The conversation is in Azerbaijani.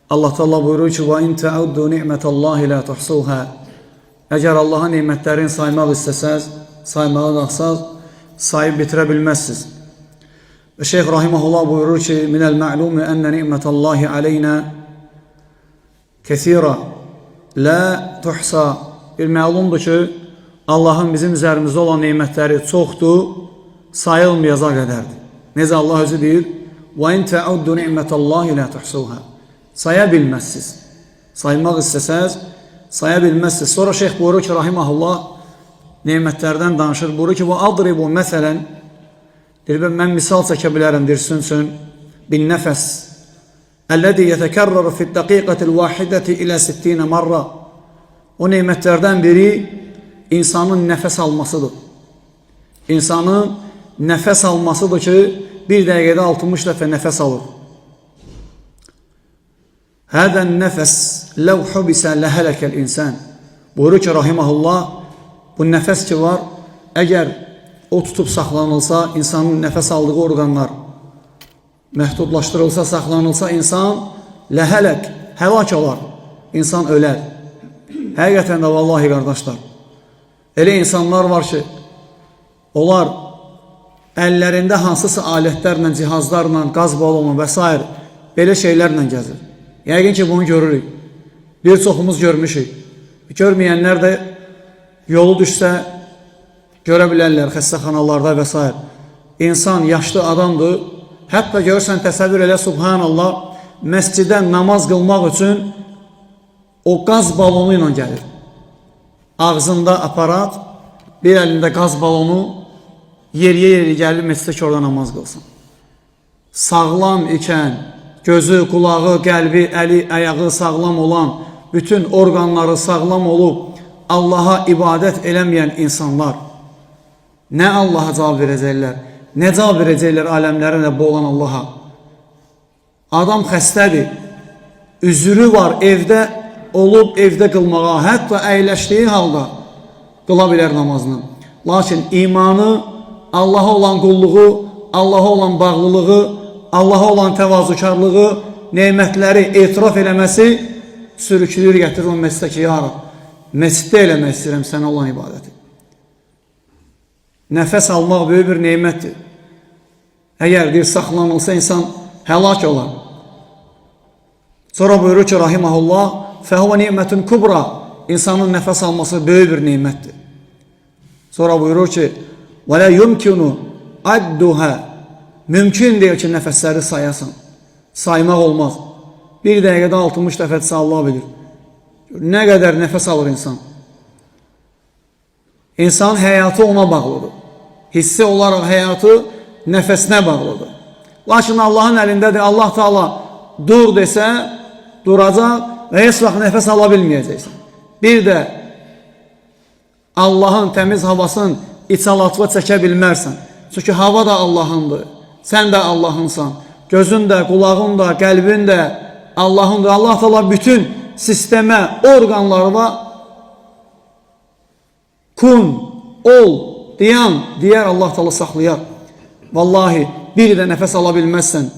Allah Teala buyurur ki: "Və in ta'uddu ni'metallahi la tuhsuha." Əgər Allahın nemətlərini saymaq istəsəz, saymağa qalxsaz, sayıb bitirə bilməzsiniz. Və Şeyx Rahiməhullah buyurur ki: "Minəl ma'lumi enne ni'metallahi aleyna kəsira la tuhsa." Bir məlumdur ki, Allahın bizim üzərimizdə olan nemətləri çoxdur, sayılmayacaq qədərdir. Necə Allah özü deyir: "Və in ta'uddu ni'metallahi la tuhsuha." Saya bilməzsiniz. Saymaq istəsəz, saya bilməzsiniz. Sonra şeyx buyurur ki, rahiməhullah, nemətlərdən danışır. Buyurur ki, "Və adribu məsələn." Deyir, mən misal çəkə bilərəm, dirsin üçün. "Bin nəfəs. Əlləzi yətəkərrəru fid dəqiqətil vahidəti ilə 60 marra." O nemətlərdən biri insanın nəfəs almasıdır. İnsanın nəfəs almasıdır ki, bir dəqiqədə 60 dəfə nəfəs alır. Hədən nəfəs ləv hubisə ləhələkəl insan. Buyurur ki, rahiməhullah, bu nəfəs ki var, əgər o tutub saxlanılsa, insanın nəfəs aldığı orqanlar məhdudlaşdırılsa, saxlanılsa, insan ləhələk, həlak olar, insan ölər. Həqiqətən də vallahi qardaşlar, elə insanlar var ki, onlar əllərində hansısa alətlərlə, cihazlarla, qaz balonu və s. belə şeylərlə gəzir. Yəqin ki, bunu görürük. Bir çoxumuz görmüşük. Görməyənlər də yolu düşsə görə bilərlər xəstəxanalarda və s. İnsan yaşlı adamdır. Hətta görürsən, təsəvvür elə, subhanallah, məscidə namaz qılmaq üçün o qaz balonu ilə gəlir. Ağzında aparat, bir əlində qaz balonu, yeriyə gəlir, məscidə ki, orada namaz qılsın. Sağlam ikən, gözü, qulağı, qəlbi, əli, ayağı sağlam olan, bütün orqanları sağlam olub, Allaha ibadət eləməyən insanlar nə Allaha cavab verəcəklər, nə cavab verəcəklər aləmlərin Rəbbi olan Allaha? Adam xəstədir, üzrü var, evdə olub, evdə qılmağa, hətta əyləşdiyi halda qıla bilər namazını. Lakin imanı, Allaha olan qulluğu, Allaha olan bağlılığı, Allaha olan təvazukarlığı, nemətləri etiraf eləməsi sürüklür, gətirir o məsciddə ki, ya Rab, məsciddə eləmək istəyirəm sənə olan ibadəti. Nəfəs almaq böyük bir nemətdir. Əgər bir saxlanılsa, insan həlak olar. Sonra buyurur ki, rahiməhullah, fəhvə nimətün kubra, insanın nəfəs alması böyük bir nemətdir. Sonra buyurur ki, və lə yumkinu adduhə, mümkün deyil ki, nəfəsləri sayasın. Saymaq olmaz. Bir dəqiqədə 60 dəfədirsə Allah bilir. Nə qədər nəfəs alır insan. İnsan həyatı ona bağlıdır. Hissi olaraq həyatı nəfəsinə bağlıdır. Lakin Allahın əlindədir. Allah Teala dur desə, duracaq və heç vaxt nəfəs ala bilməyəcəksən. Bir də Allahın təmiz havasını içalatva çəkə bilmərsən. Çünki hava da Allahındır. Sən də Allahınsan. Gözün də, qulağın da, qəlbin də Allahındır. Allah Teala bütün sistemə, orqanlarına kun, ol, deyər Allah Teala saxlayar. Vallahi bir də nəfəs ala bilməzsən.